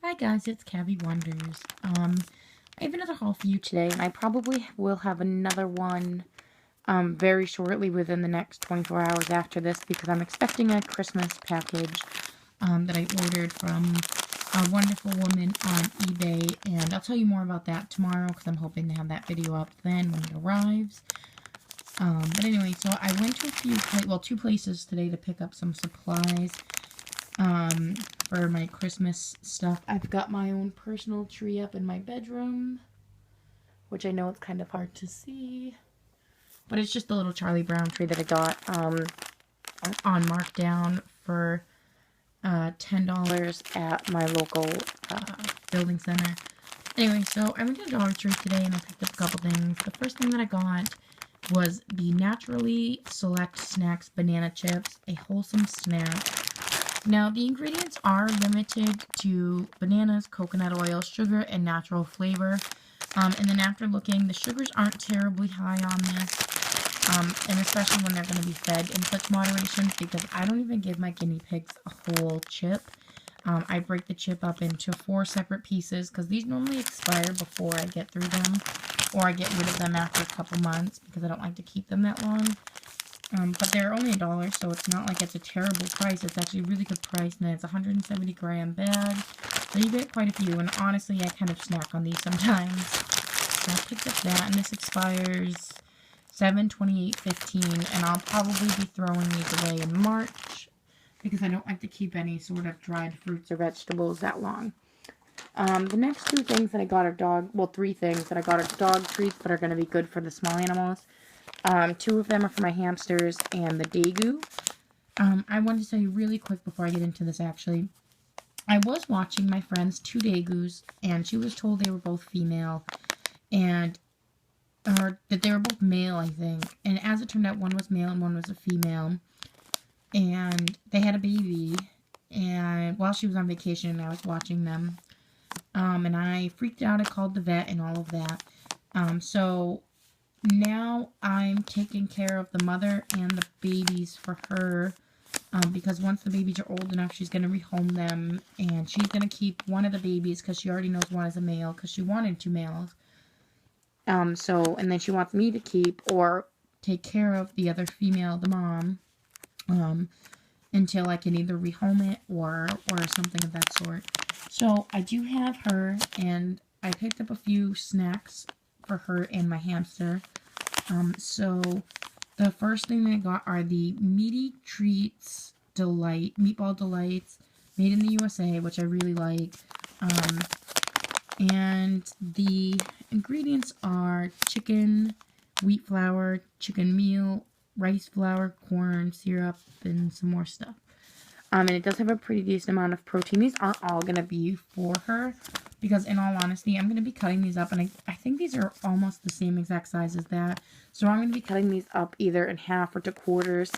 Hi guys, it's Cavi Wonders. I have another haul for you today, and I probably will have another one very shortly within the next 24 hours after this because I'm expecting a Christmas package that I ordered from a wonderful woman on eBay, and I'll tell you more about that tomorrow because I'm hoping to have that video up then when it arrives. But anyway, so I went to two places today to pick up some supplies. For my Christmas stuff. I've got my own personal tree up in my bedroom, which I know it's kind of hard to see, but it's just a little Charlie Brown tree that I got on markdown for $10 at my local building center. Anyway, so I went to Dollar Tree today and I picked up a couple things. The first thing that I got was the Naturally Select Snacks Banana Chips, a wholesome snack. Now, the ingredients are limited to bananas, coconut oil, sugar, and natural flavor. And then after looking, the sugars aren't terribly high on this. And especially when they're going to be fed in such moderation, because I don't even give my guinea pigs a whole chip. I break the chip up into 4 separate pieces, because these normally expire before I get through them. Or I get rid of them after a couple months, because I don't like to keep them that long. But they're only $1, so it's not like it's a terrible price. It's actually a really good price, and it's a 170-gram bag. So you get quite a few, and honestly, I kind of snack on these sometimes. So I picked up that, and this expires 7/28/15, and I'll probably be throwing these away in March, because I don't like to keep any sort of dried fruits or vegetables that long. The next 2 things that I got are 3 things that I got are dog treats that are going to be good for the small animals. 2 of them are for my hamsters and the Daegu. I wanted to tell you really quick before I get into this, actually. I was watching my friend's 2 Daegus, and she was told they were both female, or that they were both male, I think. And as it turned out, one was male and one was a female. And they had a baby, and while she was on vacation, I was watching them. And I freaked out. I called the vet and all of that. So now I'm taking care of the mother and the babies for her, because once the babies are old enough, she's going to rehome them, and she's going to keep one of the babies because she already knows one is a male because she wanted 2 males. And then she wants me to keep or take care of the other female, the mom, until I can either rehome it or something of that sort. So I do have her, and I picked up a few snacks for her and my hamster. So the first thing that I got are the Meaty Treats Delight, Meatball Delights, made in the USA, which I really like. And the ingredients are chicken, wheat flour, chicken meal, rice flour, corn syrup, and some more stuff. And it does have a pretty decent amount of protein. These aren't all going to be for her, because in all honesty, I'm going to be cutting these up, and I think these are almost the same exact size as that. So I'm going to be cutting these up either in half or to quarters.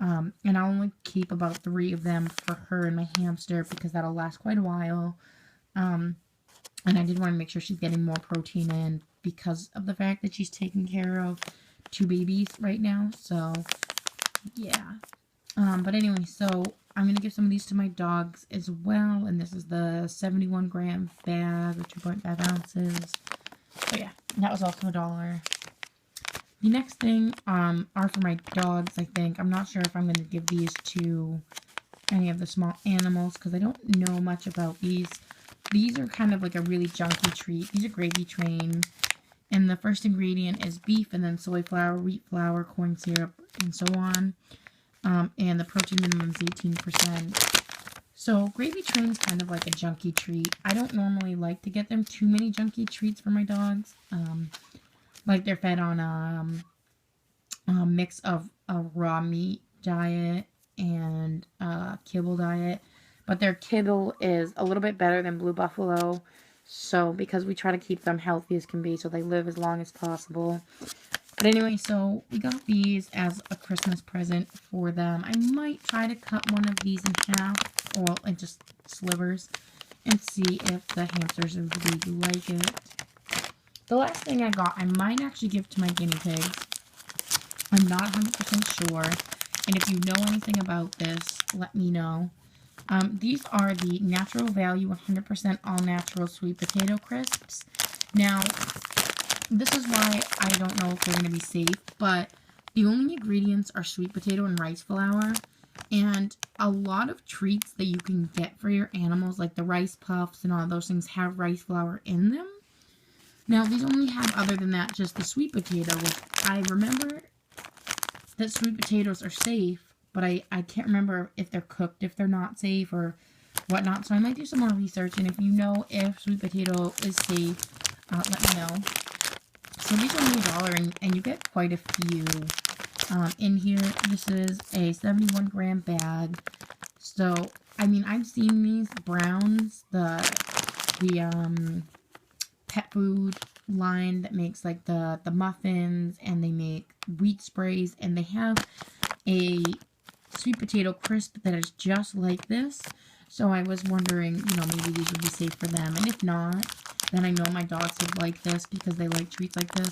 And I'll only keep about 3 of them for her and my hamster, because that'll last quite a while. And I did want to make sure she's getting more protein in because of the fact that she's taking care of 2 babies right now. So, yeah. But anyway, so I'm going to give some of these to my dogs as well. And this is the 71-gram bag, or 2.5 ounces. So yeah, that was also $1. The next thing are for my dogs, I think. I'm not sure if I'm going to give these to any of the small animals because I don't know much about these. These are kind of like a really junky treat. These are gravy train. And the first ingredient is beef, and then soy flour, wheat flour, corn syrup, and so on. And the protein minimum is 18%. So gravy train is kind of like a junky treat. I don't normally like to get them too many junky treats for my dogs. Like they're fed on a mix of a raw meat diet and a kibble diet. But their kibble is a little bit better than Blue Buffalo. So because we try to keep them healthy as can be so they live as long as possible. But anyway, so we got these as a Christmas present for them. I might try to cut one of these in half, or into slivers, and see if the hamsters really like it. The last thing I got, I might actually give to my guinea pigs. I'm not 100% sure. And if you know anything about this, let me know. These are the Natural Value 100% All Natural Sweet Potato Crisps. Now, this is why I don't know if they're going to be safe, but the only ingredients are sweet potato and rice flour. And a lot of treats that you can get for your animals, like the rice puffs and all those things, have rice flour in them. Now, these only have, other than that, just the sweet potato. I remember that sweet potatoes are safe, but I can't remember if they're cooked, if they're not safe, or whatnot. So I might do some more research, and if you know if sweet potato is safe, let me know. So these are only $1, and you get quite a few in here. This is a 71-gram bag. So, I mean, I've seen these Browns, the pet food line that makes like the muffins, and they make wheat sprays, and they have a sweet potato crisp that is just like this. So I was wondering, you know, maybe these would be safe for them, and if not, then I know my dogs would like this because they like treats like this.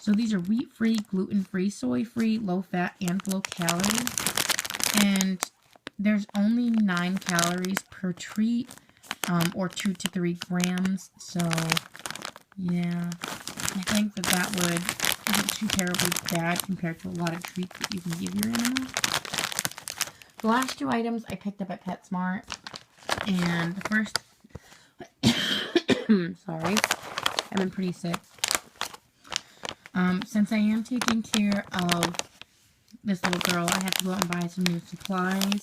So these are wheat-free, gluten-free, soy-free, low-fat, and low-calorie. And there's only 9 calories per treat, or 2 to 3 grams. So, yeah, I think that isn't too terribly bad compared to a lot of treats that you can give your animals. The last 2 items I picked up at PetSmart. And the first... sorry, I've been pretty sick. Since I am taking care of this little girl, I have to go out and buy some new supplies.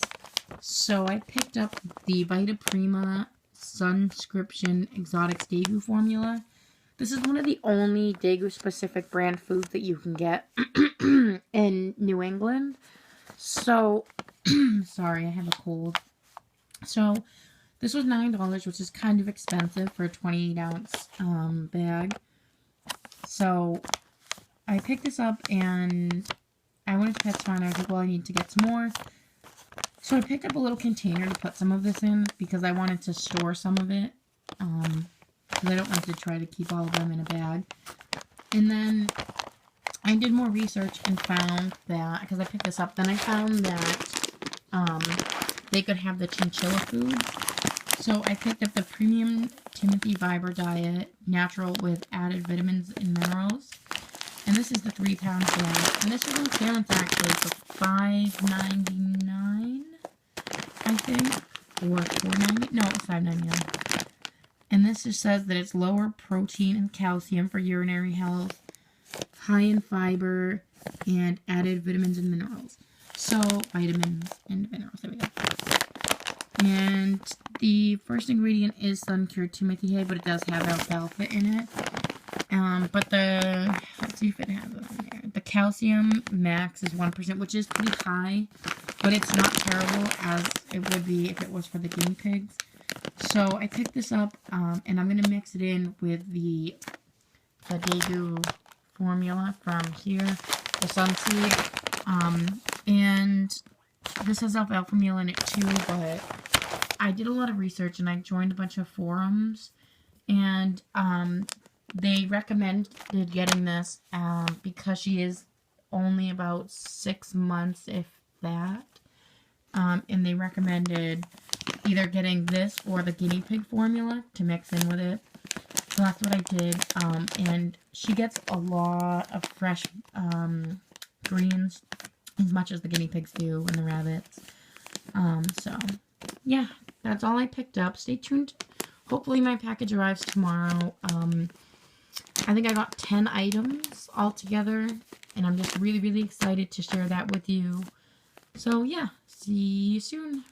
So I picked up the Vita Prima Sunscription Exotics Daegu formula. This is one of the only Daegu-specific brand foods that you can get in New England. So, sorry, I have a cold. So, this was $9, which is kind of expensive for a 28-ounce bag. So, I picked this up, and I went to PetSmart, and I was like, well, I need to get some more. So, I picked up a little container to put some of this in, because I wanted to store some of it. Because I don't want to try to keep all of them in a bag. And then, I did more research and found that, because I picked this up, then I found that they could have the chinchilla food. So I picked up the Premium Timothy Fiber Diet, natural with added vitamins and minerals. And this is the 3-pound bag. And this is on clearance actually for $5.99, I think. Or $4.99. No, it's $5.99. And this just says that it's lower protein and calcium for urinary health, high in fiber, and added vitamins and minerals. So, vitamins and minerals. There we go. And the first ingredient is sun-cured Timothy hay, but it does have alfalfa in it. Let's see if it has it on there. The calcium max is 1%, which is pretty high, but it's not terrible as it would be if it was for the guinea pigs. So I picked this up, and I'm going to mix it in with the Daegu formula from here, the Sunseed. And this has alfalfa meal in it too, but I did a lot of research and I joined a bunch of forums, and they recommended getting this because she is only about 6 months, if that. And they recommended either getting this or the guinea pig formula to mix in with it. So that's what I did. And she gets a lot of fresh greens, as much as the guinea pigs do and the rabbits. So, yeah, that's all I picked up. Stay tuned. Hopefully my package arrives tomorrow. I think I got 10 items altogether, and I'm just really, really excited to share that with you. So, yeah, see you soon.